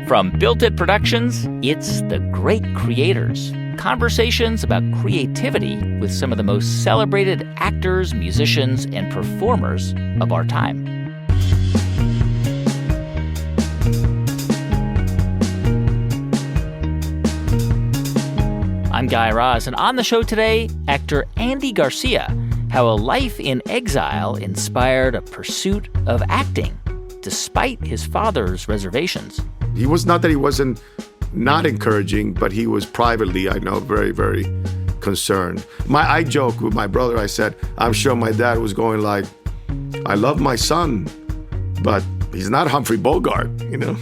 From Built It Productions, it's The Great Creators. Conversations about creativity with some of the most celebrated actors, musicians, and performers of our time. I'm 𝐥𝐤𝐤𝐤, and on the show today, actor Andy Garcia, how a life in exile inspired a pursuit of acting, despite his father's reservations. He was not that he wasn't not encouraging, but he was privately, I know, very, very concerned. I joke with my brother, I said, I'm sure my dad was going like, I love my son, but he's not Humphrey Bogart, you know?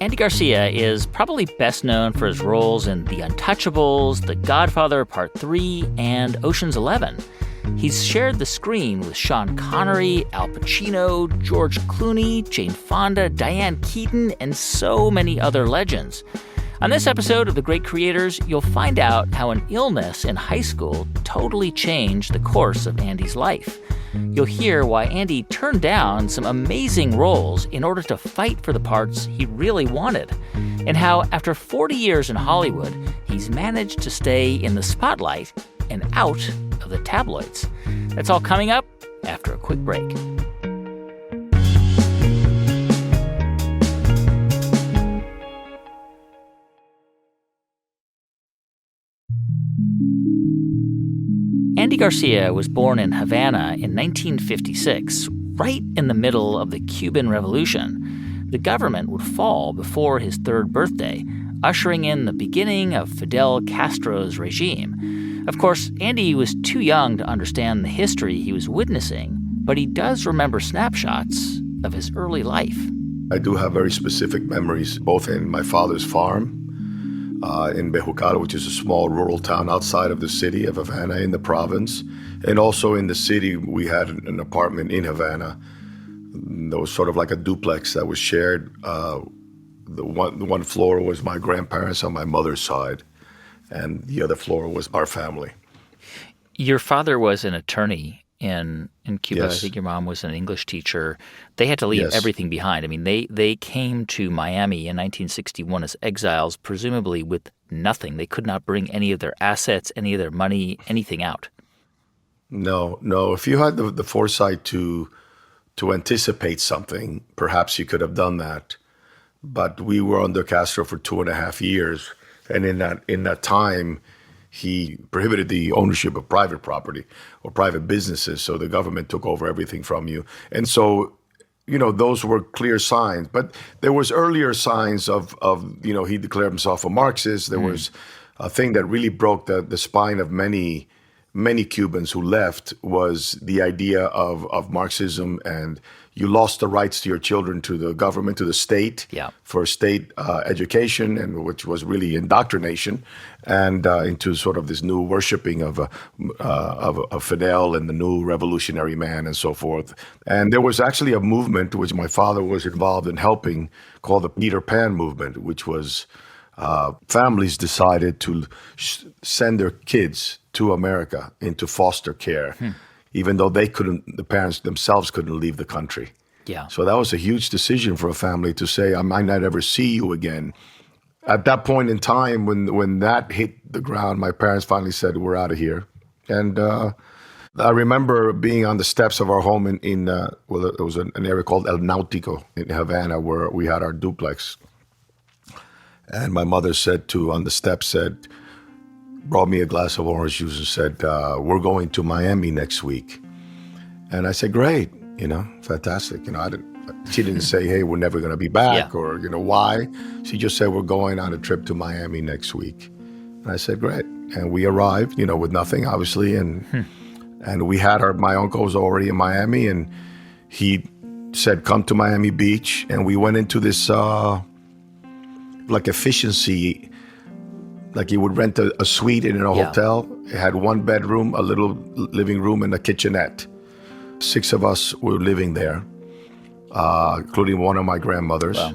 Andy Garcia is probably best known for his roles in The Untouchables, The Godfather Part III, and Ocean's 11. He's shared the screen with Sean Connery, Al Pacino, George Clooney, Jane Fonda, Diane Keaton, and so many other legends. On this episode of The Great Creators, you'll find out how an illness in high school totally changed the course of Andy's life. You'll hear why Andy turned down some amazing roles in order to fight for the parts he really wanted, and how, after 40 years in Hollywood, he's managed to stay in the spotlight and out of the tabloids. That's all coming up after a quick break. Andy Garcia was born in Havana in 1956, right in the middle of the Cuban Revolution. The government would fall before his third birthday, ushering in the beginning of Fidel Castro's regime. Of course, Andy was too young to understand the history he was witnessing, but he does remember snapshots of his early life. I do have very specific memories, both in my father's farm, in 𝐦𝐨𝐵𝐿, which is a small rural town outside of the city of Havana in the province. And also in the city, we had an apartment in Havana. There was sort of like a duplex that was shared. The one floor was my grandparents on my mother's side, and the other floor was our family. Your father was an attorney in Cuba. Yes. I think your mom was an English teacher. They had to leave everything behind. I mean, they came to Miami in 1961 as exiles, presumably with nothing. They could not bring any of their assets, any of their money, anything out. No. If you had the foresight to anticipate something, perhaps you could have done that. But we were under Castro for 2.5 years, and in that time, he prohibited the ownership of private property or private businesses, so the government took over everything from you. And so, those were clear signs. But there was earlier signs of he declared himself a Marxist. There was a thing that really broke the spine of many Cubans who left, was the idea of Marxism, and you lost the rights to your children to the government, to the state, for state education, and which was really indoctrination, and into sort of this new worshiping of Fidel and the new revolutionary man and so forth. And there was actually a movement which my father was involved in helping, called the Peter Pan movement, which was families decided to send their kids to America into foster care, even though the parents themselves couldn't leave the country. Yeah. So that was a huge decision for a family to say, I might not ever see you again. At that point in time, when that hit the ground, my parents finally said, we're out of here. And I remember being on the steps of our home it was an area called 𝐥𝐤𝐤𝐿 in Havana, where we had our duplex. And my mother on the steps brought me a glass of orange juice and said, we're going to Miami next week. And I said, great, fantastic. She didn't say, hey, we're never going to be back or, why. She just said, we're going on a trip to Miami next week. And I said, great. And we arrived, with nothing, obviously. And we had my uncle was already in Miami, and he said, come to Miami Beach. And we went into this efficiency. Like you would rent a suite in a hotel. It had one bedroom, a little living room, and a kitchenette. 6 of us were living there, including one of my grandmothers. Wow.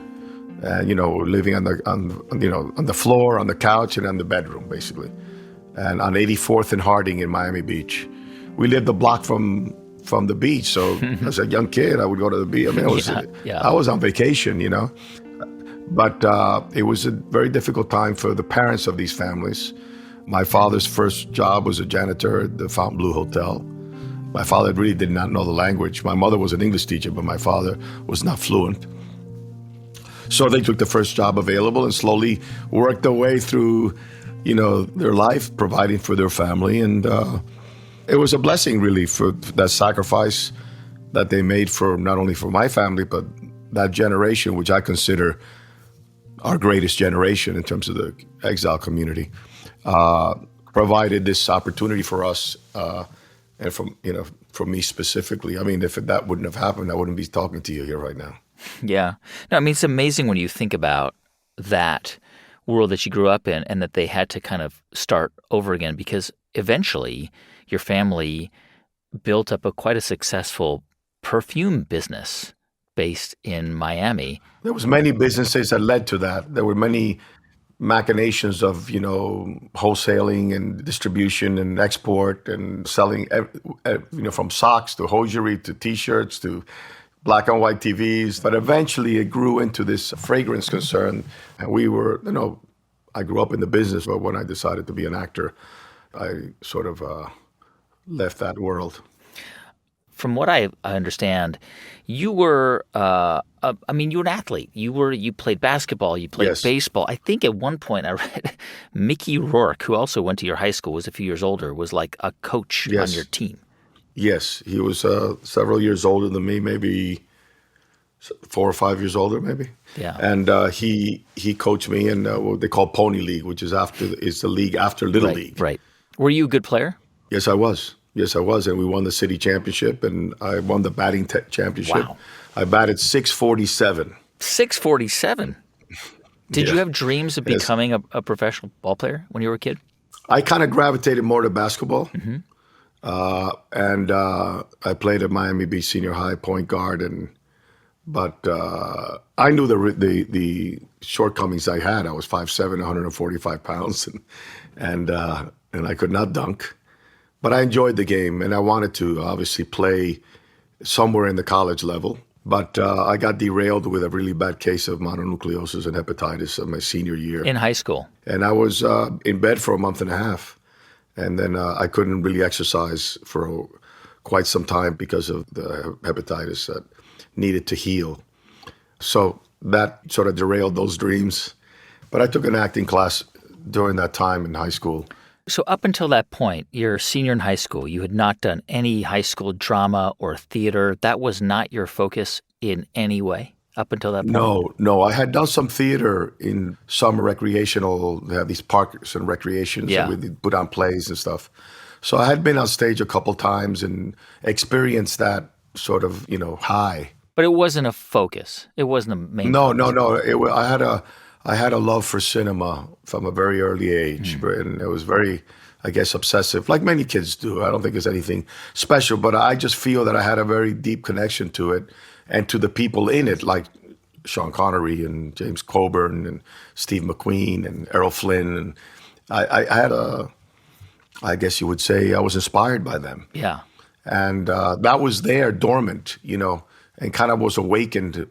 And living on the floor, on the couch, and on the bedroom, basically. And on 84th and Harding in Miami Beach, we lived a block from the beach. So as a young kid, I would go to the beach. I mean, I was on vacation, But it was a very difficult time for the parents of these families. My father's first job was a janitor at the Fontainebleau Hotel. My father really did not know the language. My mother was an English teacher, but my father was not fluent. So they took the first job available and slowly worked their way through, their life, providing for their family. And it was a blessing, really, for that sacrifice that they made for not only for my family, but that generation, which I consider our greatest generation in terms of the exile community, provided this opportunity for us, and for me specifically. I mean, if that wouldn't have happened, I wouldn't be talking to you here right now. Yeah. No, I mean, it's amazing when you think about that world that you grew up in and that they had to kind of start over again, because eventually your family built up quite a successful perfume business based in Miami. There was many businesses that led to that. There were many machinations of, wholesaling and distribution and export and selling, from socks to hosiery to T-shirts to black and white TVs. But eventually it grew into this fragrance concern. And we were, I grew up in the business, but when I decided to be an actor, I sort of left that world. From what I understand, you were, you were an athlete. You played basketball, you played baseball. I think at one point I read Mickey Rourke, who also went to your high school, was a few years older, was like a coach on your team. Yes, he was several years older than me, maybe 4 or 5 years older, maybe. Yeah. And he coached me in what they call Pony League, which is the league after Little League. Right. Were you a good player? Yes, I was. And we won the city championship, and I won the batting championship. Wow. I batted .647. .647? Did you have dreams of becoming a professional ball player when you were a kid? I kind of gravitated more to basketball. Mm-hmm. And I played at Miami Beach Senior High, point guard, but I knew the shortcomings I had. I was 5'7", 145 pounds, and I could not dunk. But I enjoyed the game, and I wanted to obviously play somewhere in the college level. But I got derailed with a really bad case of mononucleosis and hepatitis in my senior year. In high school? And I was in bed for a month and a half. And then I couldn't really exercise for quite some time because of the hepatitis that needed to heal. So that sort of derailed those dreams. But I took an acting class during that time in high school. So up until that point, you're a senior in high school. You had not done any high school drama or theater. That was not your focus in any way up until that point? No. I had done some theater in summer recreational. They have these parks and recreations. Yeah. And we put on plays and stuff. So I had been on stage a couple times and experienced that sort of, high. But it wasn't a focus. It wasn't a main focus. No. I had a love for cinema from a very early age, and it was very, I guess, obsessive, like many kids do. I don't think there's anything special, but I just feel that I had a very deep connection to it and to the people in it, like Sean Connery and James Coburn and Steve McQueen and Errol Flynn. And I had I guess you would say I was inspired by them. Yeah. And that was there dormant, and kind of was awakened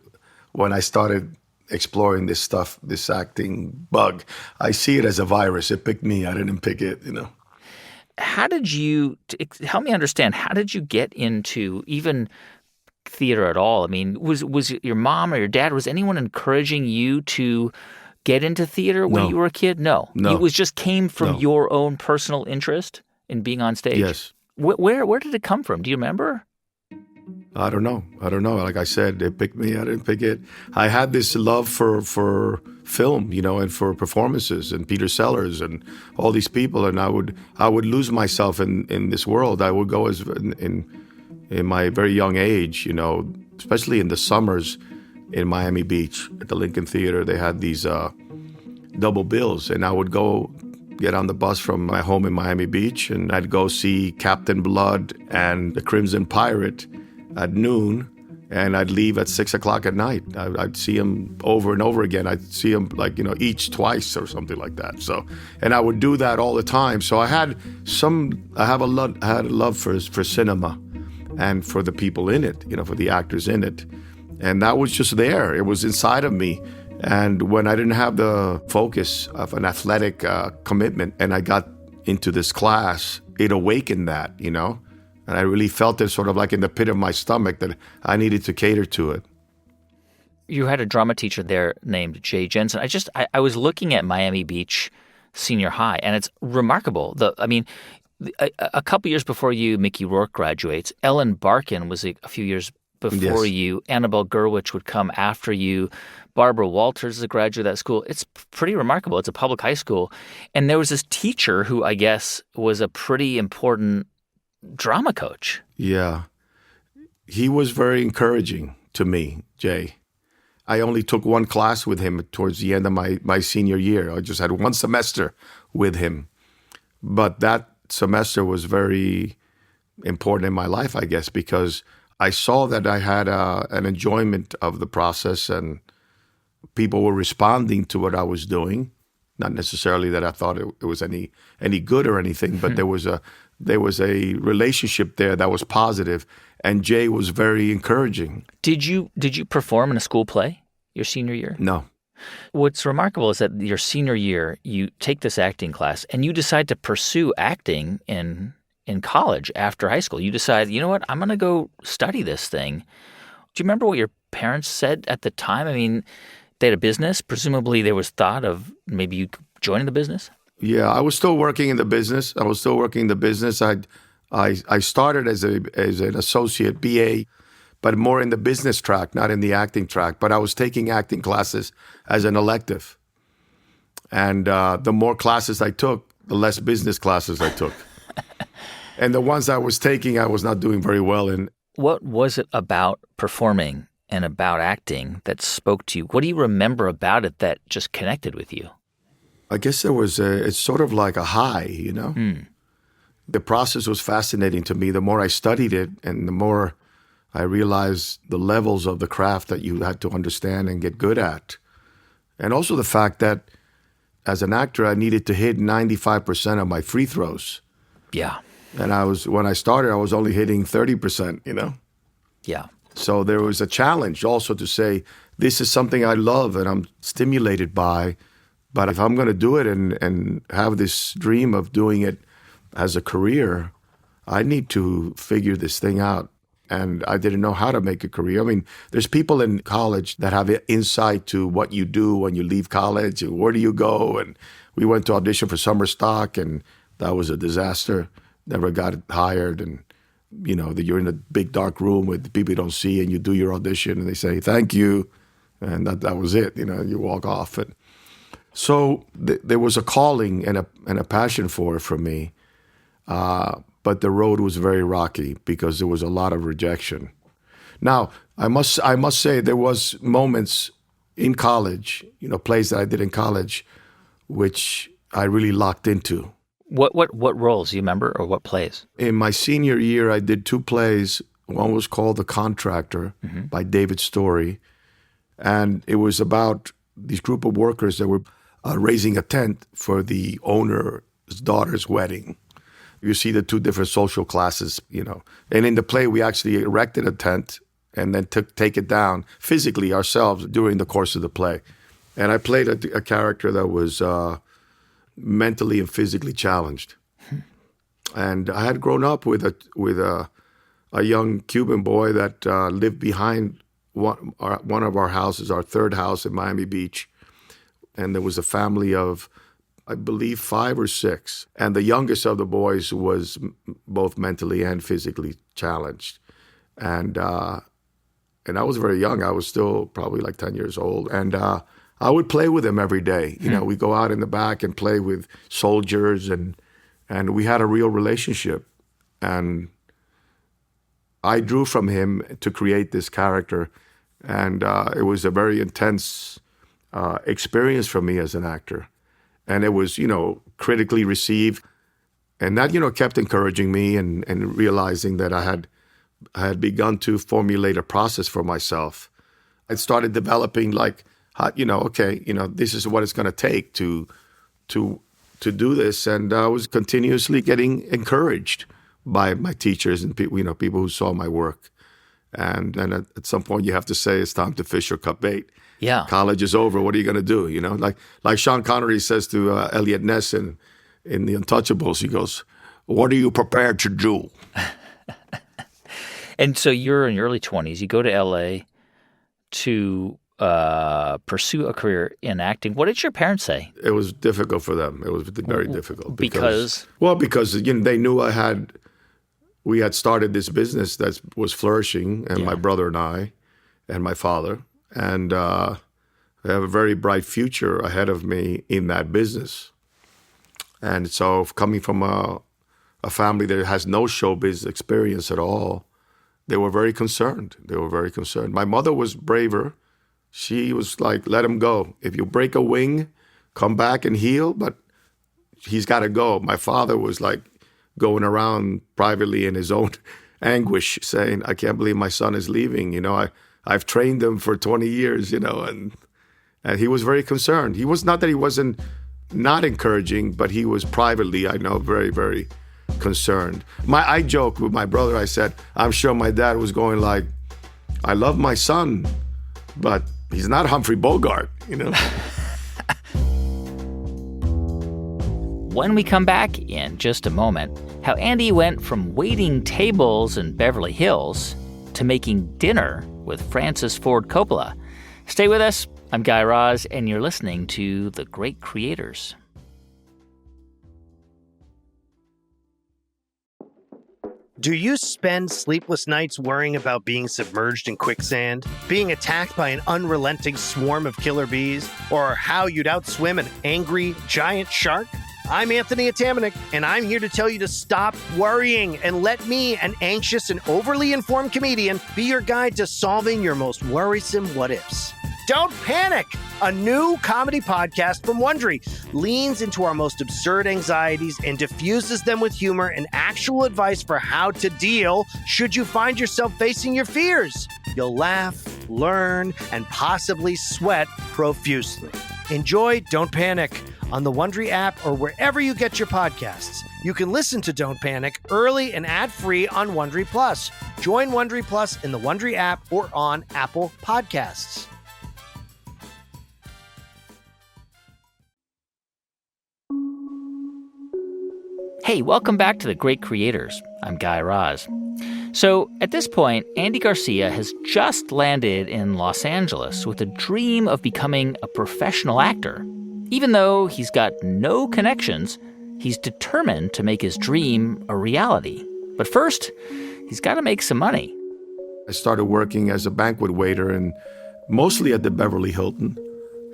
when I started exploring this stuff, this acting bug. I see it as a virus. It picked me. I didn't pick it, How did you, help me understand, how did you get into even theater at all? I mean, was your mom or your dad, was anyone encouraging you to get into theater when you were a kid? No. It was just came from your own personal interest in being on stage? Yes. Where did it come from? Do you remember? I don't know. Like I said, it picked me. I didn't pick it. I had this love for film, and for performances and Peter Sellers and all these people. And I would lose myself in this world. I would go in my very young age, especially in the summers in Miami Beach at the Lincoln Theater. They had these double bills, and I would go get on the bus from my home in Miami Beach, and I'd go see Captain Blood and the Crimson Pirate at noon, and I'd leave at 6 o'clock at night. I'd see him over and over again. I'd see him each twice or something like that. So, and I would do that all the time. So I had a love for cinema and for the people in it, for the actors in it. And that was just there. It was inside of me. And when I didn't have the focus of an athletic commitment and I got into this class, it awakened that, you know? And I really felt it sort of like in the pit of my stomach that I needed to cater to it. You had a drama teacher there named Jay Jensen. I was looking at Miami Beach Senior High, and it's remarkable. A couple years before you, Mickey Rourke graduates. Ellen Barkin was a few years before you. Annabelle Gurwitch would come after you. Barbara Walters is a graduate of that school. It's pretty remarkable. It's a public high school. And there was this teacher who I guess was a pretty important drama coach. Yeah. He was very encouraging to me, Jay. I only took one class with him towards the end of my senior year. I just had one semester with him. But that semester was very important in my life, I guess, because I saw that I had an enjoyment of the process and people were responding to what I was doing. Not necessarily that I thought it was any good or anything, but there was a relationship there that was positive, and Jay was very encouraging. Did you perform in a school play your senior year? No. What's remarkable is that your senior year, you take this acting class and you decide to pursue acting in college after high school. You decide, you know what, I'm going to go study this thing. Do you remember what your parents said at the time? I mean, they had a business. Presumably there was thought of maybe you joining the business. Yeah, I was still working in the business. I started as an associate BA, but more in the business track, not in the acting track. But I was taking acting classes as an elective. And the more classes I took, the less business classes I took. And the ones I was taking, I was not doing very well in. What was it about performing and about acting that spoke to you? What do you remember about it that just connected with you? I guess it's sort of like a high, you know? The process was fascinating to me. The more I studied it and the more I realized the levels of the craft that you had to understand and get good at. And also the fact that as an actor, I needed to hit 95% of my free throws. Yeah. And when I started, I was only hitting 30%, you know? Yeah. So there was a challenge also to say, this is something I love and I'm stimulated by, but if I'm going to do it and have this dream of doing it as a career, I need to figure this thing out. And I didn't know how to make a career. I mean, there's people in college that have insight to what you do when you leave college and where do you go. And we went to audition for summer stock and that was a disaster. Never got hired. And, you know, you're in a big dark room with people you don't see and you do your audition and they say, thank you. And that was it, you know, you walk off. And so there was a calling and a passion for it from me. But the road was very rocky because there was a lot of rejection. Now, I must say there was moments in college, you know, plays that I did in college, which I really locked into. What roles do you remember, or what plays? In my senior year, I did two plays. One was called The Contractor by David Story, and it was about these group of workers that were raising a tent for the owner's daughter's wedding. You see the two different social classes, you know. And in the play, we actually erected a tent and then take it down physically ourselves during the course of the play. And I played a character that was mentally and physically challenged. And I had grown up with a young Cuban boy that lived behind one of our houses, our third house in Miami Beach. And there was a family of, I believe, 5 or 6. And the youngest of the boys was both mentally and physically challenged. And I was very young. I was still probably like 10 years old. And I would play with him every day. You know, we go out in the back and play with soldiers. And we had a real relationship. And I drew from him to create this character. And it was a very intense experience for me as an actor. And it was, you know, critically received. And that, you know, kept encouraging me and realizing that I had begun to formulate a process for myself. I started developing like, you know, okay, you know, this is what it's going to take to do this. And I was continuously getting encouraged by my teachers and people, you know, people who saw my work. And then at some point you have to say it's time to fish or cut bait. Yeah. College is over. What are you going to do? You know, like Sean Connery says to Elliot Ness in the Untouchables, he goes, "What are you prepared to do?" And so you're in your early 20s. You go to L.A. to pursue a career in acting. What did your parents say? It was difficult for them. It was very difficult. Because they knew we had started this business that was flourishing, and my brother and I and my father. And I have a very bright future ahead of me in that business. And so coming from a family that has no showbiz experience at all, they were very concerned. My mother was braver. She was like, let him go. If you break a wing, come back and heal, but he's got to go. My father was like going around privately in his own anguish saying, I can't believe my son is leaving. You know, I've trained him for 20 years, you know, and he was very concerned. He was not that he wasn't not encouraging, but he was privately, I know, very, very concerned. I joked with my brother. I said, I'm sure my dad was going like, I love my son, but he's not Humphrey Bogart, you know. When we come back in just a moment, how Andy went from waiting tables in Beverly Hills to making dinner with Francis Ford Coppola. Stay with us. I'm Guy Raz, and you're listening to The Great Creators. Do you spend sleepless nights worrying about being submerged in quicksand, being attacked by an unrelenting swarm of killer bees, or how you'd outswim an angry giant shark? I'm Anthony 𝐜𝐤𝐬𝐿, and I'm here to tell you to stop worrying and let me, an anxious and overly informed comedian, be your guide to solving your most worrisome what-ifs. Don't Panic, a new comedy podcast from Wondery, leans into our most absurd anxieties and diffuses them with humor and actual advice for how to deal should you find yourself facing your fears. You'll laugh, learn, and possibly sweat profusely. Enjoy Don't Panic on the Wondery app or wherever you get your podcasts. You can listen to Don't Panic early and ad-free on Wondery Plus. Join Wondery Plus in the Wondery app or on Apple Podcasts. Hey, welcome back to The Great Creators. I'm Guy Raz. So at this point, Andy Garcia has just landed in Los Angeles with a dream of becoming a professional actor. Even though he's got no connections, he's determined to make his dream a reality. But first, he's got to make some money. I started working as a banquet waiter, and mostly at the Beverly Hilton,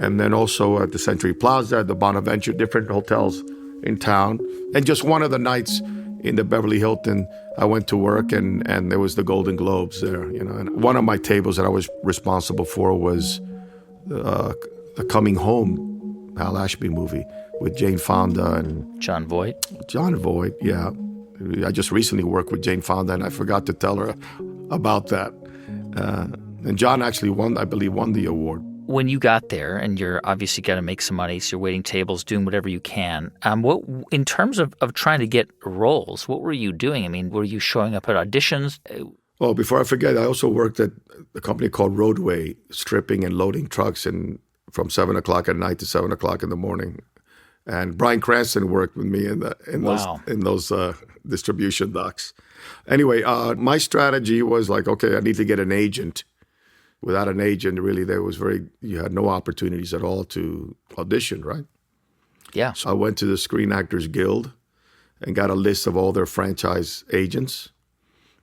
and then also at the Century Plaza, the Bonaventure, different hotels in town. And just one of the nights in the Beverly Hilton, I went to work, and there was the Golden Globes there, you know. And one of my tables that I was responsible for was the Coming Home Hal Ashby movie with Jane Fonda and Jon Voight. Jon Voight, yeah. I just recently worked with Jane Fonda, and I forgot to tell her about that. And John actually won the award. When you got there, and you're obviously got to make some money, so you're waiting tables, doing whatever you can. What in terms of trying to get roles, what were you doing? I mean, were you showing up at auditions? Oh, before I forget, I also worked at a company called Roadway, stripping and loading trucks from 7 o'clock at night to 7 o'clock in the morning. And Bryan Cranston worked with me in those distribution docks. Anyway, my strategy was like, okay, I need to get an agent. Without an agent, really, you had no opportunities at all to audition, right? Yeah. So I went to the Screen Actors Guild and got a list of all their franchise agents.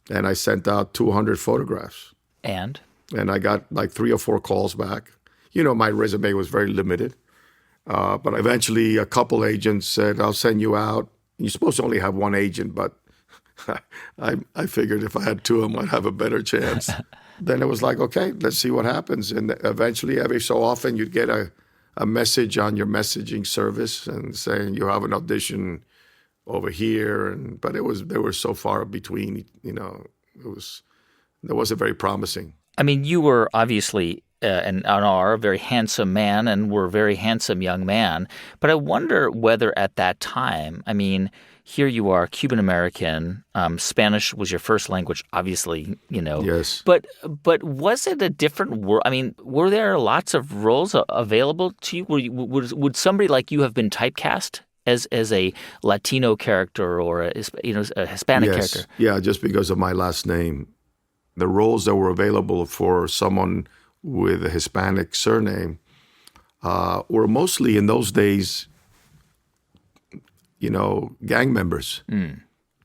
And I sent out 200 photographs. And I got like 3 or 4 calls back. You know, my resume was very limited. But eventually a couple agents said, I'll send you out. You're supposed to only have one agent, but I figured if I had 2 of them, I'd have a better chance. Then it was like, okay, let's see what happens. And eventually, every so often, you'd get a message on your messaging service and saying you have an audition over here. But they were so far between, you know, it wasn't very promising. I mean, you were obviously and are a very handsome man and were a very handsome young man. But I wonder whether at that time, I mean, here you are, Cuban American, Spanish was your first language, obviously, Yes. But was it a different world? I mean, were there lots of roles available to you? Would somebody like you have been typecast as a Latino character or a Hispanic character? Yeah, just because of my last name. The roles that were available for someone with a Hispanic surname were mostly in those days, gang members.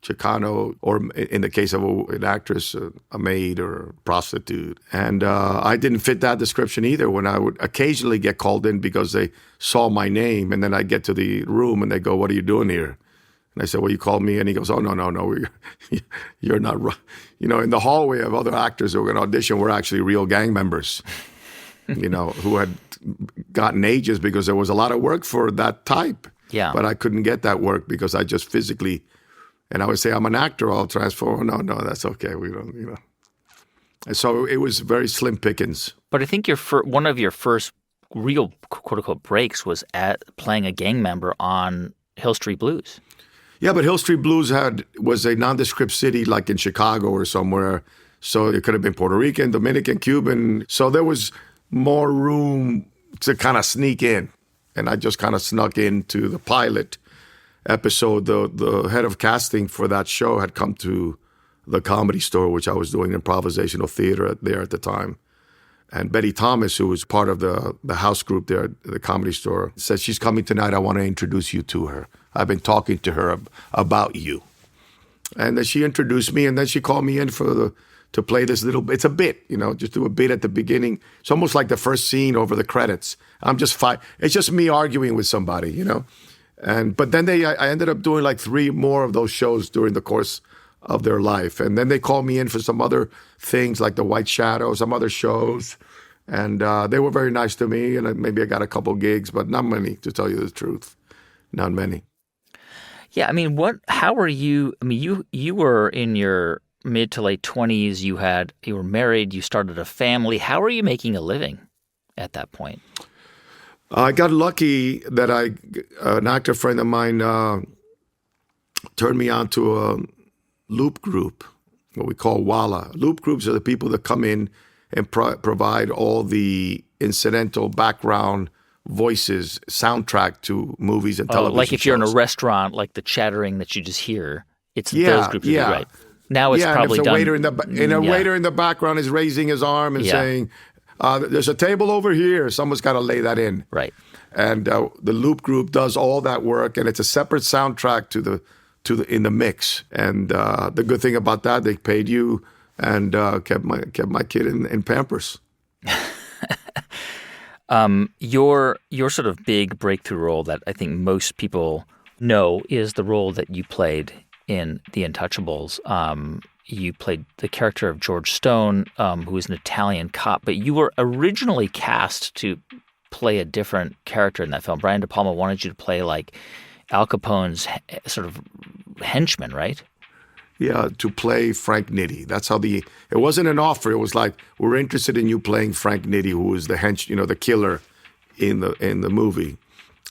Chicano, or in the case of an actress, a maid or a prostitute. And I didn't fit that description either when I would occasionally get called in because they saw my name, and then I get to the room and they go, "What are you doing here?" And I said, "Well, you called me." And he goes, "Oh, no, you're not right." In the hallway of other actors who were going to audition were actually real gang members, who had gotten ages because there was a lot of work for that type. Yeah. But I couldn't get that work because I just physically, and I would say, "I'm an actor, I'll transform." No, that's okay. We don't, And so it was very slim pickings. But I think one of your first real quote-unquote breaks was at playing a gang member on Hill Street Blues. Yeah, but Hill Street Blues was a nondescript city like in Chicago or somewhere. So it could have been Puerto Rican, Dominican, Cuban. So there was more room to kind of sneak in. And I just kind of snuck into the pilot episode. The head of casting for that show had come to the Comedy Store, which I was doing improvisational theater there at the time. And Betty Thomas, who was part of the house group there at the Comedy Store, said, "She's coming tonight. I want to introduce you to her. I've been talking to her about you." And then she introduced me, and then she called me in to play this little. It's a bit, just do a bit at the beginning. It's almost like the first scene over the credits. It's just me arguing with somebody, But then I ended up doing like 3 more of those shows during the course of their life. And then they called me in for some other things like The White Shadow, some other shows. And they were very nice to me. And maybe I got a couple gigs, but not many, to tell you the truth. Not many. Yeah, I mean, how were you? I mean, you were in your mid to late 20s. You were married. You started a family. How were you making a living at that point? I got lucky that an actor friend of mine turned me on to a loop group, what we call WALA. Loop groups are the people that come in and provide all the incidental background voices, soundtrack to movies and television like if you're in a shows. Restaurant, like the chattering that you just hear, it's those groups. Yeah. Right. Now it's probably done. Waiter waiter in the background is raising his arm and saying, "There's a table over here." Someone's got to lay that in. Right. And the loop group does all that work, and it's a separate soundtrack in the mix. And the good thing about that, they paid you and kept my kid in Pampers. Your sort of big breakthrough role that I think most people know is the role that you played in The Untouchables. You played the character of George Stone, who is an Italian cop, but you were originally cast to play a different character in that film. Brian De Palma wanted you to play like Al Capone's sort of henchman, right? Yeah, to play Frank Nitti. That's how it wasn't an offer. It was like, "We're interested in you playing Frank Nitti, who was the killer in the movie."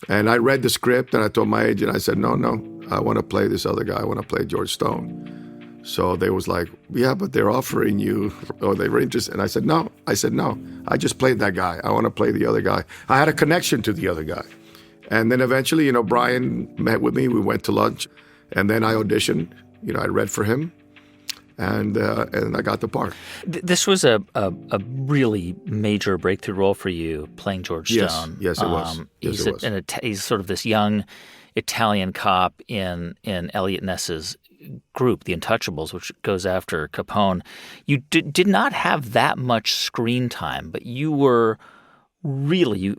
And I read the script and I told my agent, I said, no, I want to play this other guy. I want to play George Stone. So they was like, "Yeah, but they're offering you," or they were interested. And I said, no. I just played that guy. I want to play the other guy. I had a connection to the other guy. And then eventually, Brian met with me. We went to lunch. And then I auditioned. I read for him. And I got the part. This was a really major breakthrough role for you, playing George Stone. Yes, it was. He's sort of this young Italian cop in Eliot Ness's group, The Untouchables, which goes after Capone. You did not have that much screen time, but you were really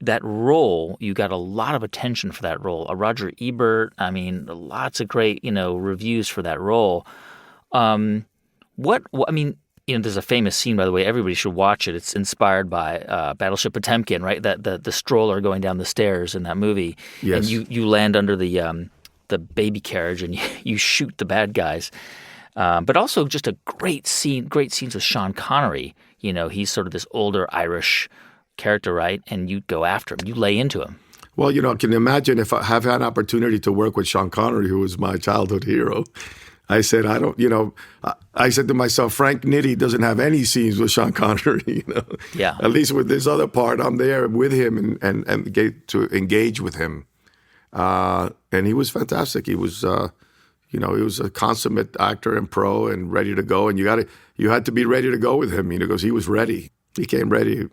that role. You got a lot of attention for that role. Roger Ebert. I mean, lots of great reviews for that role. There's a famous scene, by the way. Everybody should watch it. It's inspired by Battleship Potemkin, right? The stroller going down the stairs in that movie. Yes. And you land under the baby carriage and you shoot the bad guys. but also just a great scenes with Sean Connery. You know, he's sort of this older Irish character, right? And you go after him, you lay into him. Well, you know, can you imagine if I have had an opportunity to work with Sean Connery, who was my childhood hero? I said, I said to myself, Frank Nitti doesn't have any scenes with Sean Connery, you know. Yeah. At least with this other part, I'm there with him and get to engage with him. And he was fantastic. He was, he was a consummate actor and pro and ready to go. And you had to be ready to go with him, you know, because he was ready. He came ready.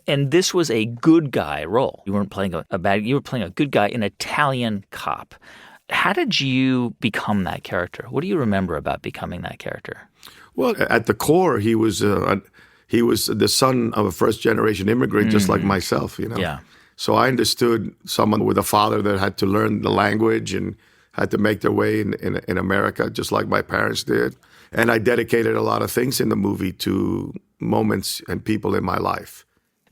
And this was a good guy role. You weren't playing a bad. You were playing a good guy, an Italian cop. How did you become that character? What do you remember about becoming that character? Well, at the core, he was the son of a first-generation immigrant, just like myself, you know. Yeah. So I understood someone with a father that had to learn the language and had to make their way in America, just like my parents did. And I dedicated a lot of things in the movie to moments and people in my life.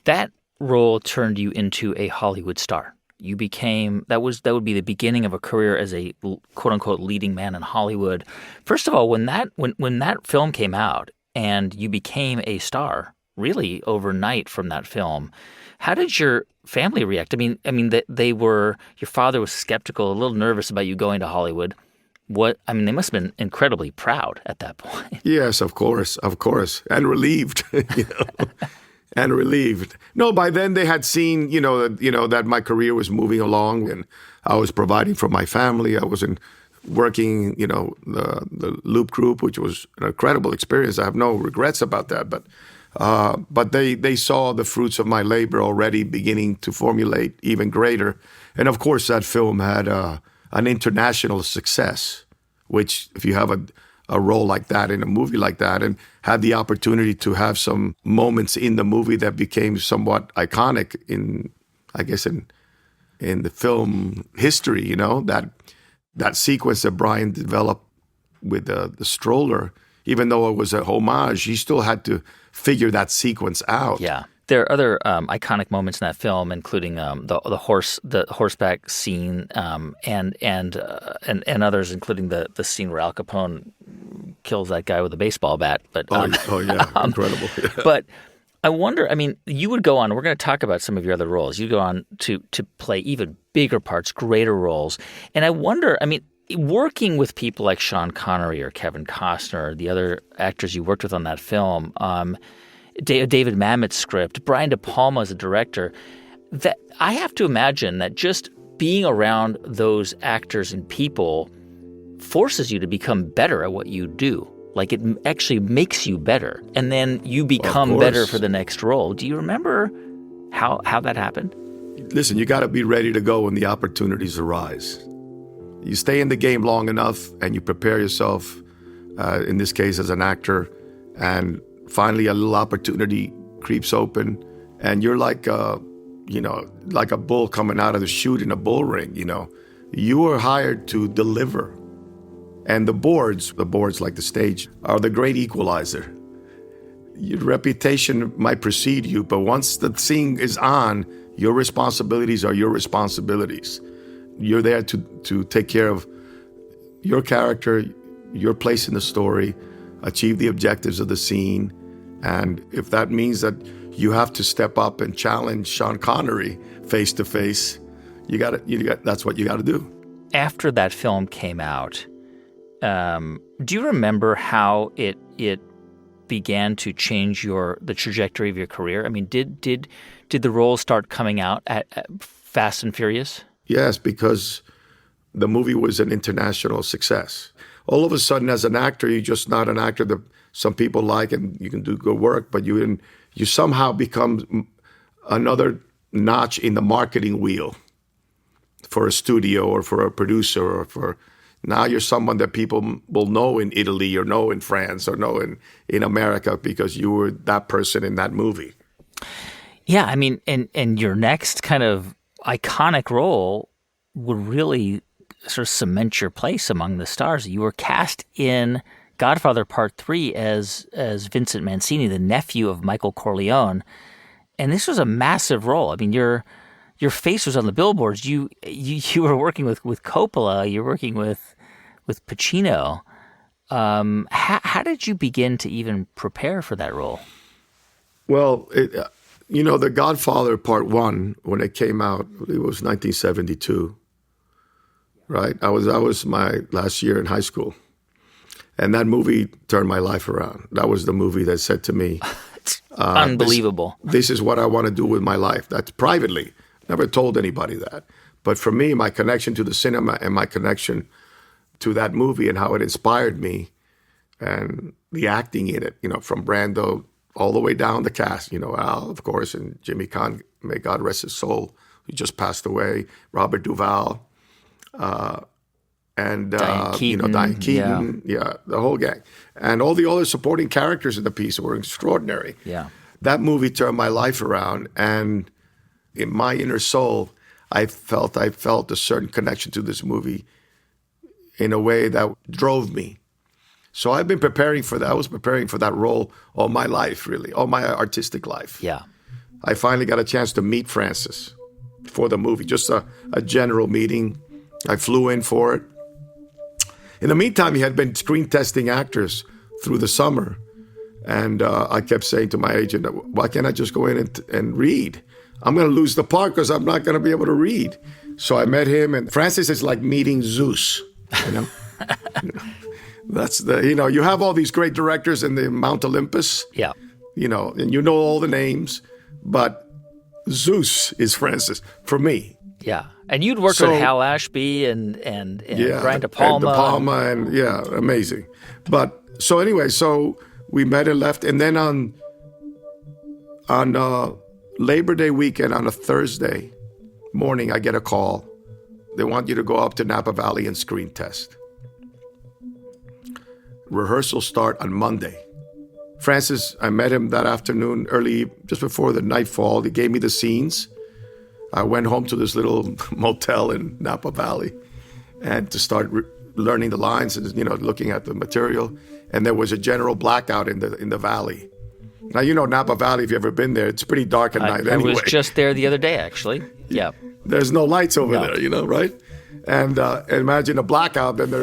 That role turned you into a Hollywood star. You became that would be the beginning of a career as a quote unquote leading man in Hollywood. First of all, when that film came out and you became a star, really overnight from that film, how did your family react? I mean, your father was skeptical, a little nervous about you going to Hollywood. They must have been incredibly proud at that point. Yes, of course, and relieved, you know, and relieved. No, by then they had seen, that my career was moving along, and I was providing for my family. I was working, the Loop Group, which was an incredible experience. I have no regrets about that, but they saw the fruits of my labor already beginning to formulate even greater. And of course, that film had an international success, which if you have a role like that in a movie like that and had the opportunity to have some moments in the movie that became somewhat iconic in the film history, you know, that sequence that Brian developed with the stroller, even though it was a homage, he still had to figure that sequence out. Yeah. There are other iconic moments in that film, including the horseback scene, and others, including the scene where Al Capone kills that guy with a baseball bat. But incredible. Yeah. But I wonder. I mean, you would go on. We're going to talk about some of your other roles. You go on to play even bigger parts, greater roles, and I wonder. I mean, working with people like Sean Connery or Kevin Costner, or the other actors you worked with on that film. David Mamet's script, Brian De Palma as a director, that I have to imagine that just being around those actors and people forces you to become better at what you do. Like it actually makes you better. And then you become better for the next role. Do you remember how that happened? Listen, you got to be ready to go when the opportunities arise. You stay in the game long enough and you prepare yourself, in this case as an actor, and finally, a little opportunity creeps open, and you're like a bull coming out of the chute in a bull ring. You know, you are hired to deliver, and the boards like the stage, are the great equalizer. Your reputation might precede you, but once the scene is on, your responsibilities are your responsibilities. You're there to take care of your character, your place in the story, achieve the objectives of the scene. And if that means that you have to step up and challenge Sean Connery face to face, that's what you got to do. After that film came out, do you remember how it began to change the trajectory of your career? I mean, did the roles start coming out at Fast and Furious? Yes, because the movie was an international success. All of a sudden, as an actor, you're just not an actor that some people like and you can do good work, but you somehow become another notch in the marketing wheel for a studio or for a producer now you're someone that people will know in Italy or know in France or know in America because you were that person in that movie. Yeah, I mean, and your next kind of iconic role would really sort of cement your place among the stars. You were cast in Godfather Part III as Vincent Mancini, the nephew of Michael Corleone, and this was a massive role. I mean, your face was on the billboards. You were working with Coppola. You're working with Pacino. How did you begin to even prepare for that role? Well, The Godfather Part I, when it came out, it was 1972, right? That was my last year in high school. And that movie turned my life around. That was the movie that said to me, it's unbelievable. This is what I want to do with my life. That's privately. Never told anybody that. But for me, my connection to the cinema and my connection to that movie and how it inspired me and the acting in it, from Brando all the way down the cast, Al, of course, and Jimmy Caan, may God rest his soul, who just passed away, Robert Duvall, and Diane Keaton, Diane Keaton, the whole gang. And all the other supporting characters in the piece were extraordinary. Yeah. That movie turned my life around, and in my inner soul, I felt a certain connection to this movie in a way that drove me. So I've been preparing for that. I was preparing for that role all my life, really, all my artistic life. Yeah. I finally got a chance to meet Francis for the movie, just a general meeting. I flew in for it. In the meantime, he had been screen testing actors through the summer. And I kept saying to my agent, why can't I just go in and read? I'm going to lose the part because I'm not going to be able to read. So I met him, and Francis is like meeting Zeus, That's you have all these great directors in the Mount Olympus. Yeah. And all the names, but Zeus is Francis for me. Yeah. And you'd worked with Hal Ashby and Brian De Palma. And amazing. But so anyway, we met and left, and then on Labor Day weekend on a Thursday morning, I get a call. They want you to go up to Napa Valley and screen test. Rehearsals start on Monday. Francis, I met him that afternoon, early, just before the nightfall. He gave me the scenes. I went home to this little motel in Napa Valley and to start learning the lines and, looking at the material. And there was a general blackout in the valley. Now, Napa Valley, if you've ever been there, it's pretty dark at night anyway. I was just there the other day, actually. Yeah. There's no lights over there, right? And imagine a blackout, then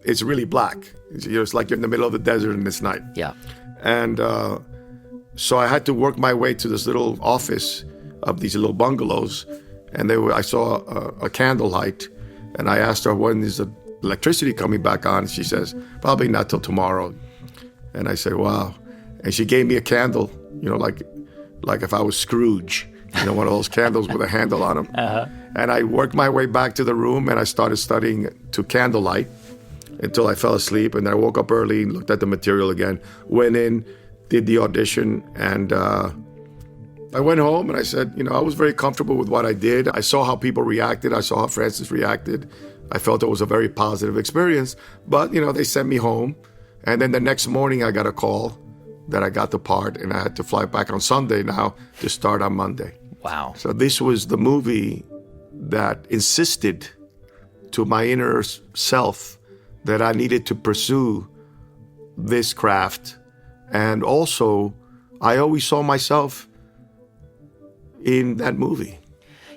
it's really black. It's like you're in the middle of the desert and it's night. Yeah. And so I had to work my way to this little office of these little bungalows. And I saw a candlelight, and I asked her, when is the electricity coming back on? She says, probably not till tomorrow. And I said, wow. And she gave me a candle, like if I was Scrooge, one of those candles with a handle on them. Uh-huh. And I worked my way back to the room, and I started studying to candlelight until I fell asleep. And then I woke up early and looked at the material again, went in, did the audition, and I went home and I said, I was very comfortable with what I did. I saw how people reacted. I saw how Francis reacted. I felt it was a very positive experience. But, they sent me home. And then the next morning I got a call that I got the part, and I had to fly back on Sunday now to start on Monday. Wow. So this was the movie that insisted to my inner self that I needed to pursue this craft. And also, I always saw myself in that movie.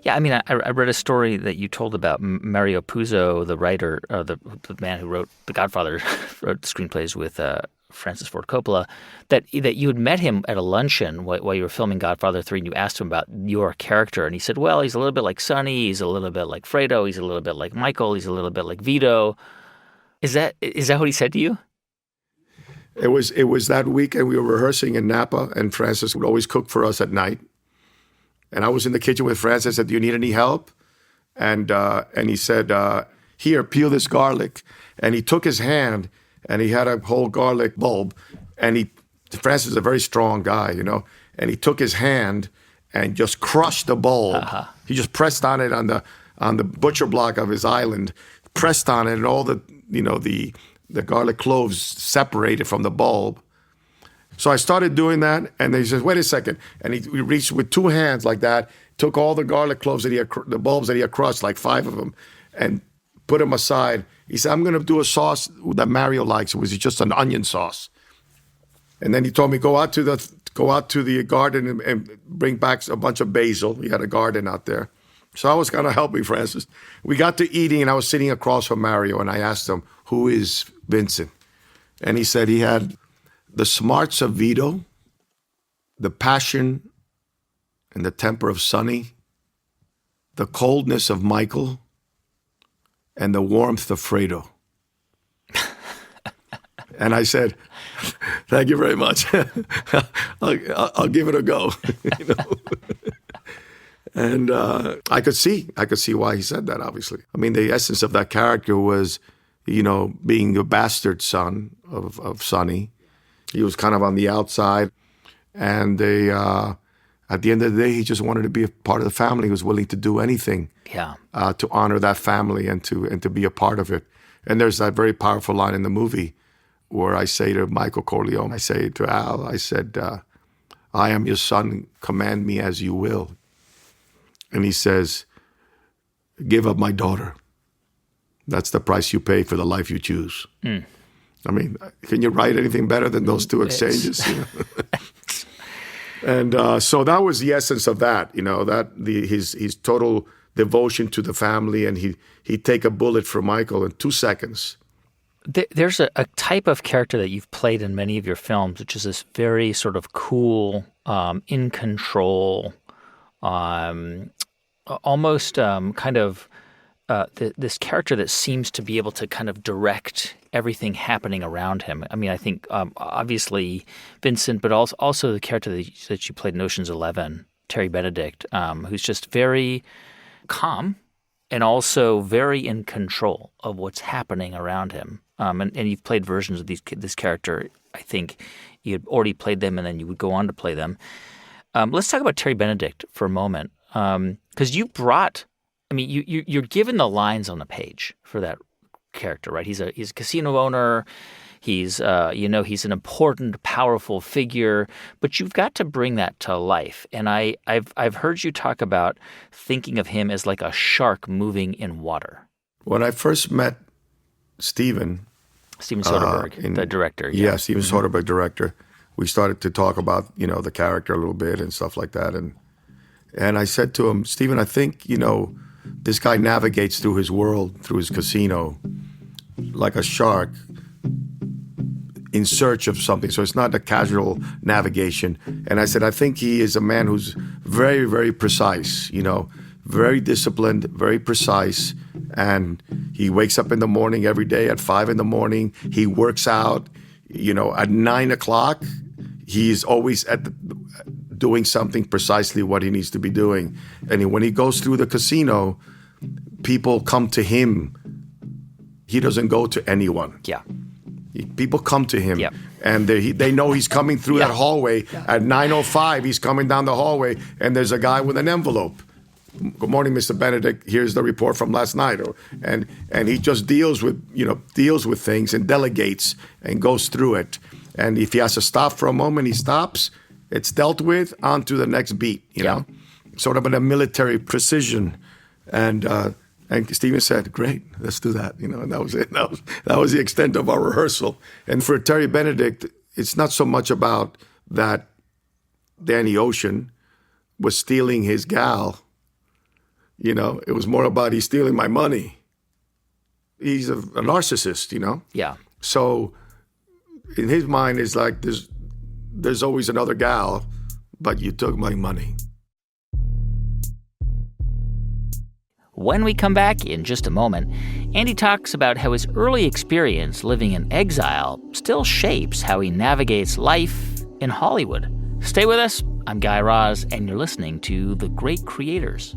Yeah, I mean, I read a story that you told about Mario Puzo, the writer, the man who wrote The Godfather, wrote screenplays with Francis Ford Coppola, that you had met him at a luncheon while you were filming Godfather 3, and you asked him about your character, and he said, well, he's a little bit like Sonny, he's a little bit like Fredo, he's a little bit like Michael, he's a little bit like Vito. Is that what he said to you? It was that weekend we were rehearsing in Napa, and Francis would always cook for us at night. And I was in the kitchen with Francis. I said, do you need any help? And he said, here, peel this garlic. And he took his hand, and he had a whole garlic bulb. And Francis is a very strong guy, and he took his hand and just crushed the bulb. Uh-huh. He just pressed on it on the butcher block of his island, pressed on it, and all the garlic cloves separated from the bulb. So I started doing that, and then he says, wait a second. And he reached with two hands like that, took all the garlic cloves the bulbs that he had crushed, like 5 of them, and put them aside. He said, I'm going to do a sauce that Mario likes. It was just an onion sauce. And then he told me, go out to the garden and bring back a bunch of basil. He had a garden out there. So I was kind of helping Francis. We got to eating, and I was sitting across from Mario, and I asked him, who is Vincent? And he said he had the smarts of Vito, the passion and the temper of Sonny, the coldness of Michael, and the warmth of Fredo. And I said, thank you very much. I'll give it a go. You know? And I could see why he said that, obviously. I mean, the essence of that character was, you know, being the bastard son of Sonny. He was kind of on the outside. And at the end of the day, he just wanted to be a part of the family. He was willing to do anything to honor that family and to be a part of it. And there's that very powerful line in the movie where I say to Michael Corleone, I say to Al, I said, I am your son, command me as you will. And he says, give up my daughter. That's the price you pay for the life you choose. Mm. I mean, can you write anything better than those two exchanges? You know? And so that was the essence of that, you know, his total devotion to the family, and he'd take a bullet for Michael in 2 seconds. There's a type of character that you've played in many of your films, which is this very sort of cool, in control, almost kind of this character that seems to be able to kind of direct everything happening around him. I mean, I think obviously Vincent, but also the character that you played in Ocean's 11, Terry Benedict, who's just very calm and also very in control of what's happening around him. And you've played versions of this character. I think you had already played them, and then you would go on to play them. Let's talk about Terry Benedict for a moment, because you brought. I mean, you're given the lines on the page for that character, right? He's a casino owner. He's he's an important, powerful figure, but you've got to bring that to life. And I've heard you talk about thinking of him as like a shark moving in water. When I first met Steven Soderbergh, the director. Yeah, Steven Soderbergh, director. We started to talk about, you know, the character a little bit and stuff like that. And I said to him, Steven, I think, you know, this guy navigates through his world, through his casino, like a shark in search of something. So it's not a casual navigation. And I said, I think he is a man who's very, very precise, you know, very disciplined, very precise. And he wakes up in the morning every day at 5 a.m. He works out, you know, at 9 o'clock. He's always doing something precisely what he needs to be doing. And when he goes through the casino, people come to him. He doesn't go to anyone. Yeah. People come to him. Yeah. And they know he's coming through that hallway. Yeah. At 9:05, he's coming down the hallway, and there's a guy with an envelope. Good morning, Mr. Benedict. Here's the report from last night. And he just deals with things and delegates and goes through it. And if he has to stop for a moment, he stops. It's dealt with, on to the next beat, you know? Sort of in a military precision. And Steven said, great, let's do that. You know, and that was it. That was the extent of our rehearsal. And for Terry Benedict, it's not so much about that Danny Ocean was stealing his gal. You know, it was more about he's stealing my money. He's a narcissist, you know? Yeah. So in his mind, it's like there's always another gal, but you took my money. When we come back in just a moment, Andy talks about how his early experience living in exile still shapes how he navigates life in Hollywood. Stay with us. I'm Guy Raz, and you're listening to The Great Creators.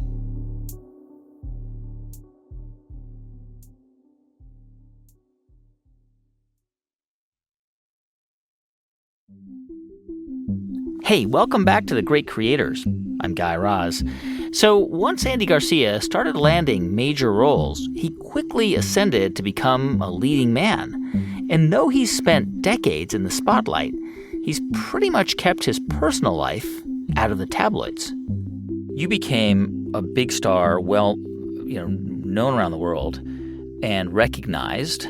Hey, welcome back to The Great Creators. I'm Guy Raz. So once Andy Garcia started landing major roles, he quickly ascended to become a leading man. And though he's spent decades in the spotlight, he's pretty much kept his personal life out of the tabloids. You became a big star, well, known around the world and recognized,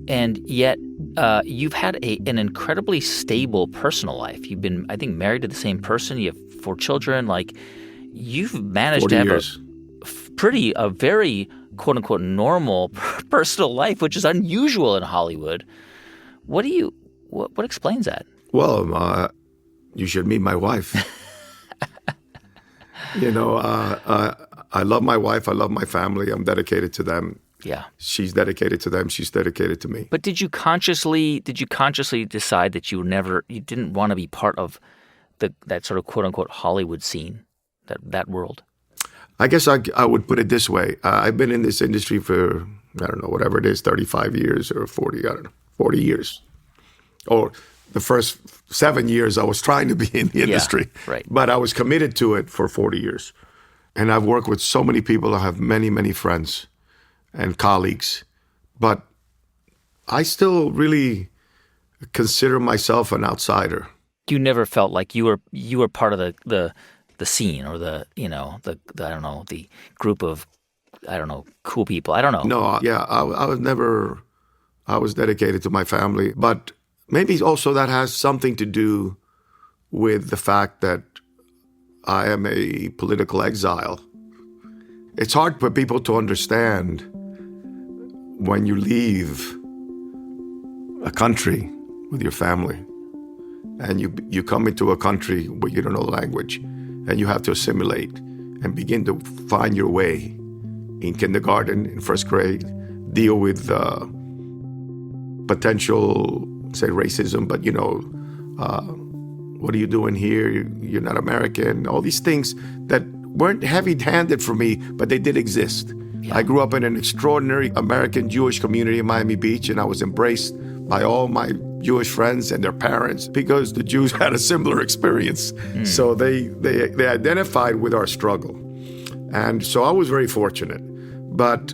and yet you've had an incredibly stable personal life. You've been, I think, married to the same person. You have 4 children. Like, you've managed to have a very, quote-unquote, normal personal life, which is unusual in Hollywood. What explains that? Well, you should meet my wife. I love my wife. I love my family. I'm dedicated to them. Yeah. She's dedicated to them. She's dedicated to me. But did you consciously decide that you didn't want to be part of that sort of quote unquote Hollywood scene, that world? I guess I would put it this way. I've been in this industry for, I don't know, whatever it is, 35 years or 40, I don't know, 40 years. Or the first 7 years I was trying to be in the industry. Yeah, right. But I was committed to it for 40 years. And I've worked with so many people. I have many, many friends and colleagues. But I still really consider myself an outsider. You never felt like you were part of the scene or the I don't know, the group of, I don't know, cool people. I don't know. No, yeah, I was dedicated to my family. But maybe also that has something to do with the fact that I am a political exile. It's hard for people to understand when you leave a country with your family and you come into a country where you don't know the language and you have to assimilate and begin to find your way in kindergarten, in first grade, deal with potential, say, racism, but, what are you doing here? You're not American. All these things that weren't heavy-handed for me, but they did exist. Yeah. I grew up in an extraordinary American Jewish community in Miami Beach, and I was embraced by all my Jewish friends and their parents because the Jews had a similar experience. So they identified with our struggle. And so I was very fortunate. But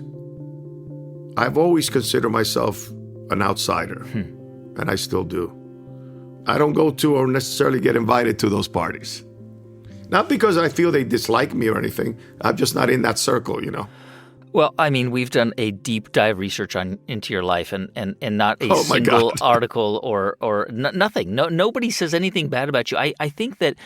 I've always considered myself an outsider, and I still do. I don't go to or necessarily get invited to those parties. Not because I feel they dislike me or anything. I'm just not in that circle, Well, I mean, we've done a deep dive research into your life, and not a single article or nothing. Nobody says anything bad about you. I think that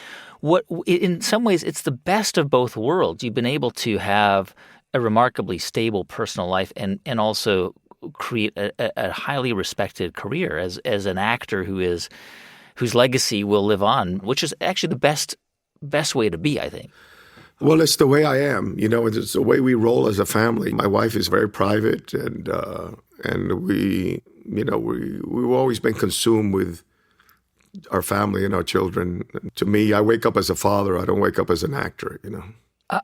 in some ways it's the best of both worlds. You've been able to have a remarkably stable personal life and also create a highly respected career as an actor whose legacy will live on, which is actually the best way to be, I think. Well, it's the way I am. It's the way we roll as a family. My wife is very private, and we've always been consumed with our family and our children. To me, I wake up as a father. I don't wake up as an actor,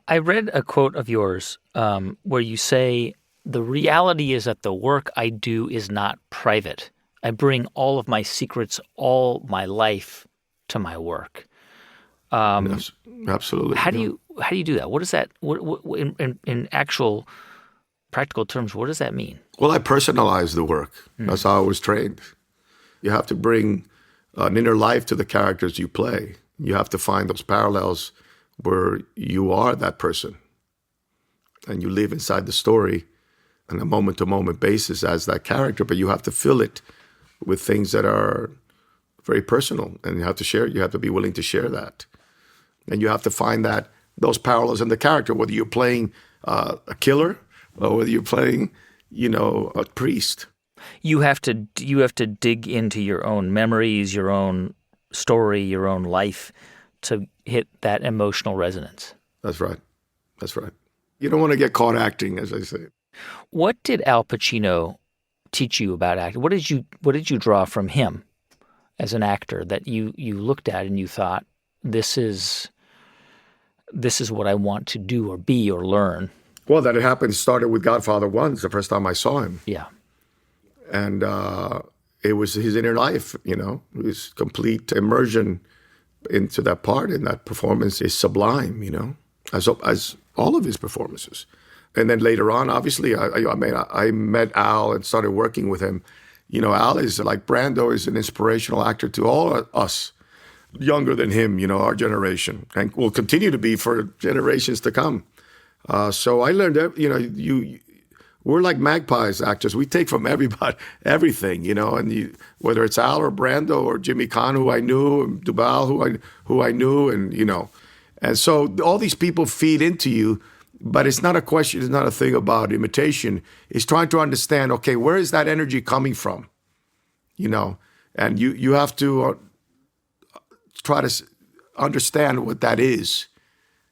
I read a quote of yours where you say, "The reality is that the work I do is not private. I bring all of my secrets, all my life to my work." Yes, absolutely. How do you do that? What is that? What in actual practical terms, what does that mean? Well, I personalize the work. That's how I was trained. You have to bring an inner life to the characters you play. You have to find those parallels where you are that person and you live inside the story on a moment-to-moment basis as that character, but you have to fill it with things that are very personal, and you have to share. You have to be willing to share that. And you have to find those parallels in the character, whether you're playing a killer or whether you're playing, a priest. You have to dig into your own memories, your own story, your own life to hit that emotional resonance. That's right. You don't want to get caught acting, as I say. What did Al Pacino teach you about acting? What did you draw from him as an actor that you looked at and you thought, this is what I want to do or be or learn? Well, that it started with Godfather 1. It's the first time I saw him. Yeah. And it was his inner life, his complete immersion into that part, and that performance is sublime, as all of his performances. And then later on, obviously, I met Al and started working with him. Al is like Brando is an inspirational actor to all us younger than him, our generation, and will continue to be for generations to come. So I learned that, we're like magpies actors. We take from everybody, everything, and whether it's Al or Brando or Jimmy Caan, who I knew, and Duvall, who I knew, and, and so all these people feed into you, but it's not a question, it's not a thing about imitation. It's trying to understand, okay, where is that energy coming from? and you have to try to understand what that is.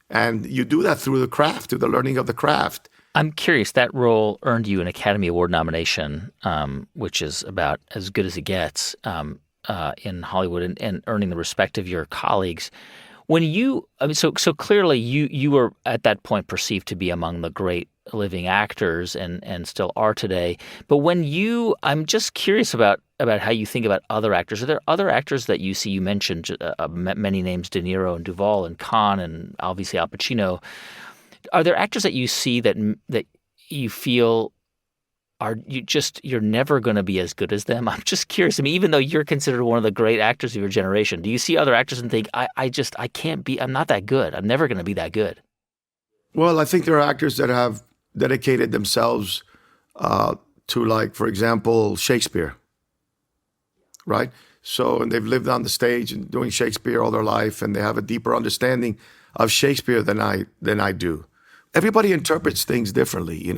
And you do that through the craft, through the learning of the craft. I'm curious, that role earned you an Academy Award nomination, which is about as good as it gets in Hollywood, and earning the respect of your colleagues. When so clearly you were at that point perceived to be among the great living actors and still are today. But I'm just curious about how you think about other actors. Are there other actors that you see? You mentioned many names: De Niro and Duvall and Caan and obviously Al Pacino. Are there actors that you see that you feel you're never going to be as good as them? I'm just curious. I mean, even though you're considered one of the great actors of your generation, do you see other actors and think, I can't be, I'm not that good. I'm never going to be that good? Well, I think there are actors that have dedicated themselves to, like, for example, Shakespeare, right? So, and they've lived on the stage and doing Shakespeare all their life, and they have a deeper understanding of Shakespeare than I do. Everybody interprets things differently,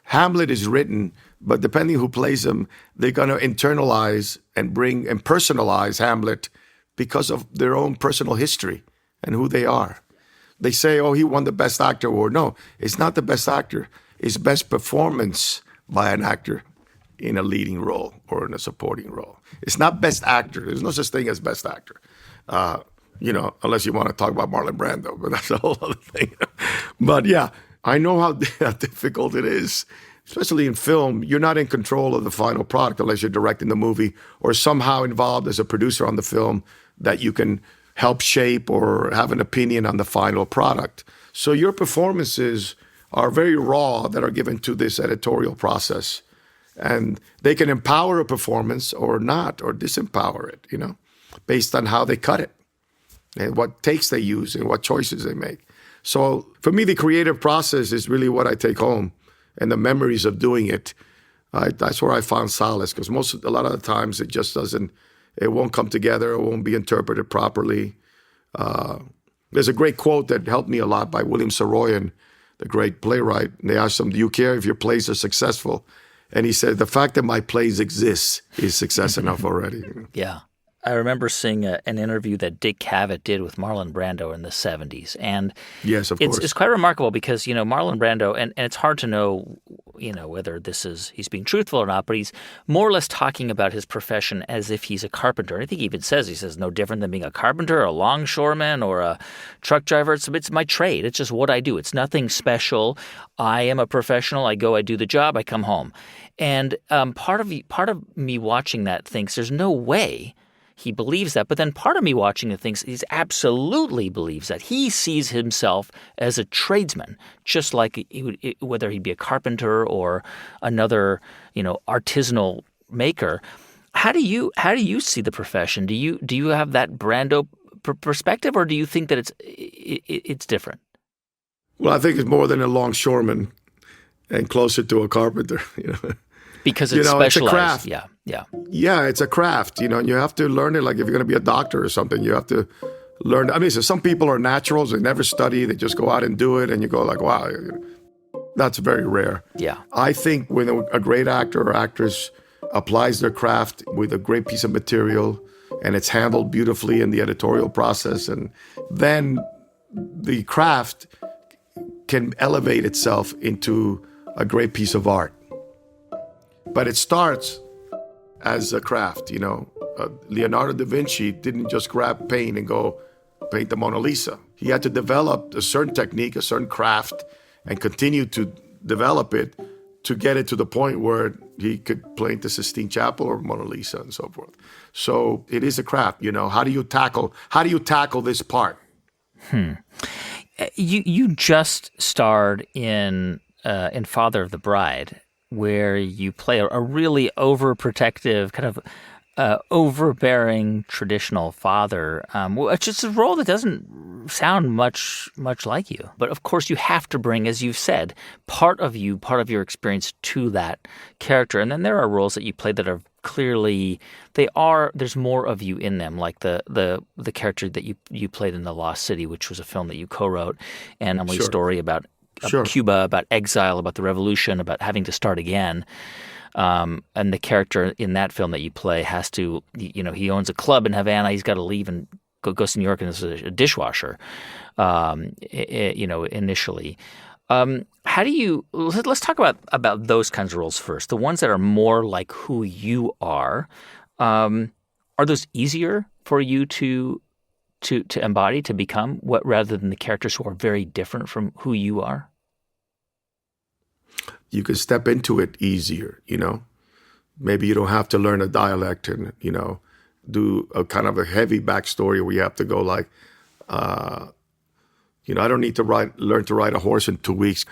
Hamlet is written, but depending who plays him, they're going to internalize and bring and personalize Hamlet because of their own personal history and who they are. They say, oh, he won the Best Actor award. No, it's not the Best Actor. It's best performance by an actor in a leading role or in a supporting role. It's not Best Actor. There's no such thing as Best Actor. Unless you want to talk about Marlon Brando, but that's a whole other thing. But yeah, I know how difficult it is, especially in film. You're not in control of the final product unless you're directing the movie or somehow involved as a producer on the film that you can help shape or have an opinion on the final product. So your performances are very raw that are given to this editorial process. And they can empower a performance or not, or disempower it, based on how they cut it and what takes they use and what choices they make. So for me, the creative process is really what I take home, and the memories of doing it. That's where I found solace, because a lot of the times it won't come together, it won't be interpreted properly. There's a great quote that helped me a lot by William Saroyan, the great playwright. And they asked him, do you care if your plays are successful? And he said, the fact that my plays exist is success enough already. Yeah. I remember seeing an interview that Dick Cavett did with Marlon Brando in the 70s. And yes, of course. It's quite remarkable because, Marlon Brando, and it's hard to know, whether he's being truthful or not, but he's more or less talking about his profession as if he's a carpenter. And I think he even says, no different than being a carpenter, a longshoreman, or a truck driver. It's my trade. It's just what I do. It's nothing special. I am a professional. I go, I do the job, I come home. And part of me watching that thinks there's no way he believes that. But then part of me watching it thinks he absolutely believes that. He sees himself as a tradesman, just like whether he'd be a carpenter or another, artisanal maker. How do you see the profession? Do you have that Brando perspective, or do you think that it's different? Well, I think it's more than a longshoreman and closer to a carpenter, Because it's specialized. It's a craft. Yeah. Yeah, it's a craft, and you have to learn it. Like if you're going to be a doctor or something, you have to learn. I mean, so some people are naturals. They never study. They just go out and do it. And you go like, wow, that's very rare. Yeah. I think when a great actor or actress applies their craft with a great piece of material and it's handled beautifully in the editorial process, and then the craft can elevate itself into a great piece of art. But it starts as a craft, Leonardo da Vinci didn't just grab paint and go paint the Mona Lisa. He had to develop a certain technique, a certain craft, and continue to develop it to get it to the point where he could paint the Sistine Chapel or Mona Lisa and so forth. So it is a craft, How do you tackle this part? You just starred in Father of the Bride, where you play a really overprotective, kind of overbearing traditional father, which is a role that doesn't sound much like you. But of course, you have to bring, as you've said, part of your experience to that character. And then there are roles that you play that are clearly there's more of you in them, like the character that you played in The Lost City, which was a film that you co-wrote, and Emily's story about Cuba, about exile, about the revolution, about having to start again. And the character in that film that you play has to, he owns a club in Havana. He's got to leave and goes to New York and is a dishwasher, initially. How do you – let's talk about those kinds of roles first, the ones that are more like who you are. Are those easier for you to embody, to become, rather than the characters who are very different from who you are? You can step into it easier, Maybe you don't have to learn a dialect and, do a kind of a heavy backstory where you have to go like, I don't need to learn to ride a horse in 2 weeks.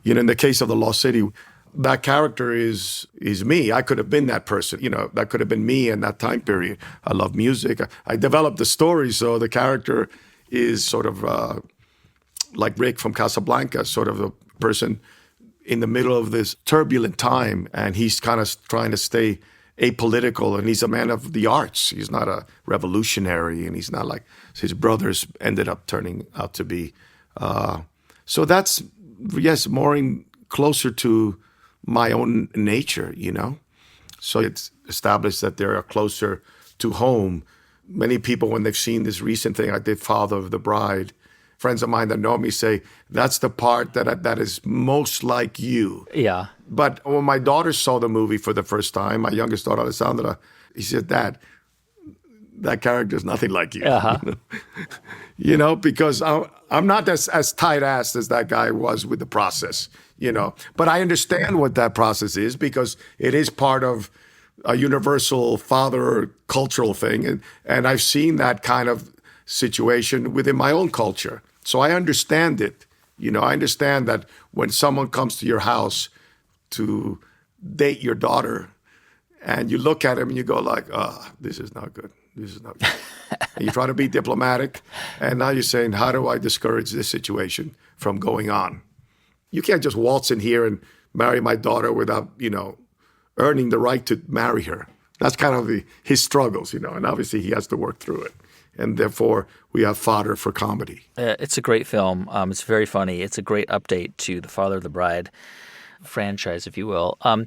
In the case of The Lost City, that character is me. I could have been that person. That could have been me in that time period. I love music. I developed the story, so the character is sort of like Rick from Casablanca, sort of a person in the middle of this turbulent time, and he's kind of trying to stay apolitical, and he's a man of the arts. He's not a revolutionary, and he's not like his brothers ended up turning out to be. So that's, yes, more closer to my own nature, So it's established that they're closer to home. Many people, when they've seen this recent thing I did, Father of the Bride, friends of mine that know me say, that's the part that is most like you. Yeah. But when my daughter saw the movie for the first time, my youngest daughter, Alessandra, he said, Dad, that character is nothing like you. Uh-huh. Because I'm not as tight-assed as that guy was with the process, But I understand what that process is because it is part of a universal father cultural thing. And I've seen that kind of situation within my own culture. So I understand it. I understand that when someone comes to your house to date your daughter and you look at him and you go like, this is not good. This is not good. And you try to be diplomatic. And now you're saying, how do I discourage this situation from going on? You can't just waltz in here and marry my daughter without, earning the right to marry her. That's kind of his struggles, and obviously he has to work through it. And therefore, we have fodder for comedy. It's a great film. It's very funny. It's a great update to the Father of the Bride franchise, if you will. I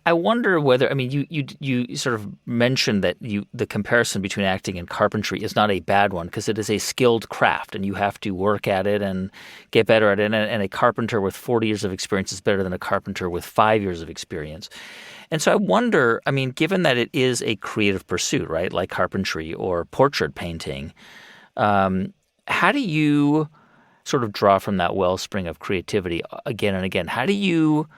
wonder whether, you sort of mentioned that the comparison between acting and carpentry is not a bad one because it is a skilled craft and you have to work at it and get better at it. And a carpenter with 40 years of experience is better than a carpenter with 5 years of experience. And so I wonder, given that it is a creative pursuit, right, like carpentry or portrait painting, how do you sort of draw from that wellspring of creativity again and again? How do you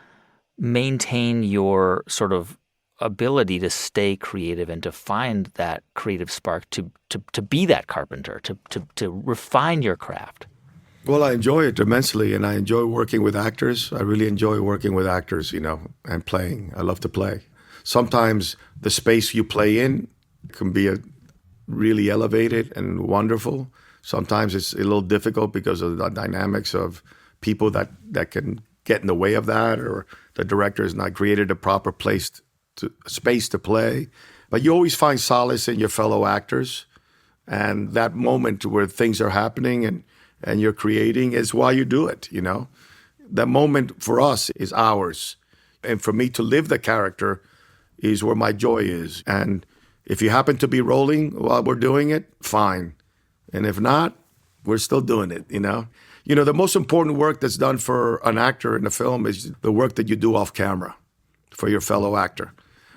maintain your sort of ability to stay creative and to find that creative spark to be that carpenter, to refine your craft? Well, I enjoy it immensely, and I enjoy working with actors. I really enjoy working with actors, and playing. I love to play. Sometimes the space you play in can be really elevated and wonderful. Sometimes it's a little difficult because of the dynamics of people that can get in the way of that, or the director has not created a proper space to play. But you always find solace in your fellow actors, and that moment where things are happening and you're creating is why you do it, That moment for us is ours. And for me to live the character is where my joy is. And if you happen to be rolling while we're doing it, fine. And if not, we're still doing it, The most important work that's done for an actor in a film is the work that you do off camera for your fellow actor.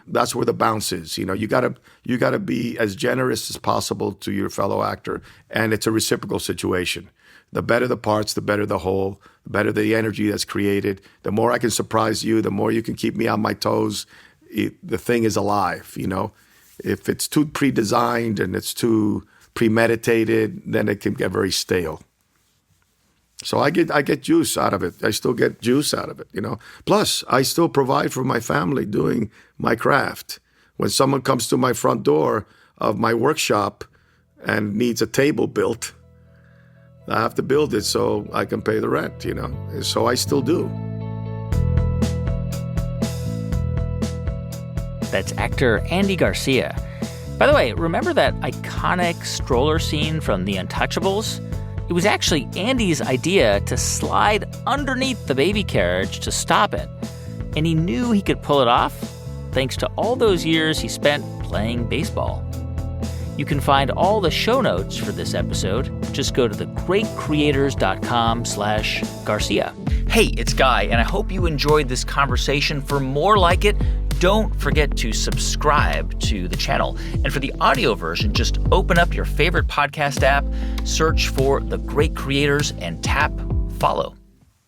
That's where the bounce is. You gotta be as generous as possible to your fellow actor, and it's a reciprocal situation. The better the parts, the better the whole, the better the energy that's created. The more I can surprise you, the more you can keep me on my toes. The thing is alive, If it's too pre-designed and it's too premeditated, then it can get very stale. So I get juice out of it. I still get juice out of it, Plus, I still provide for my family doing my craft. When someone comes to my front door of my workshop and needs a table built, I have to build it so I can pay the rent, So I still do. That's actor Andy Garcia. By the way, remember that iconic stroller scene from The Untouchables? It was actually Andy's idea to slide underneath the baby carriage to stop it. And he knew he could pull it off thanks to all those years he spent playing baseball. You can find all the show notes for this episode. Just go to thegreatcreators.com/Garcia. Hey, it's Guy, and I hope you enjoyed this conversation. For more like it, don't forget to subscribe to the channel. And for the audio version, just open up your favorite podcast app, search for The Great Creators, and tap follow.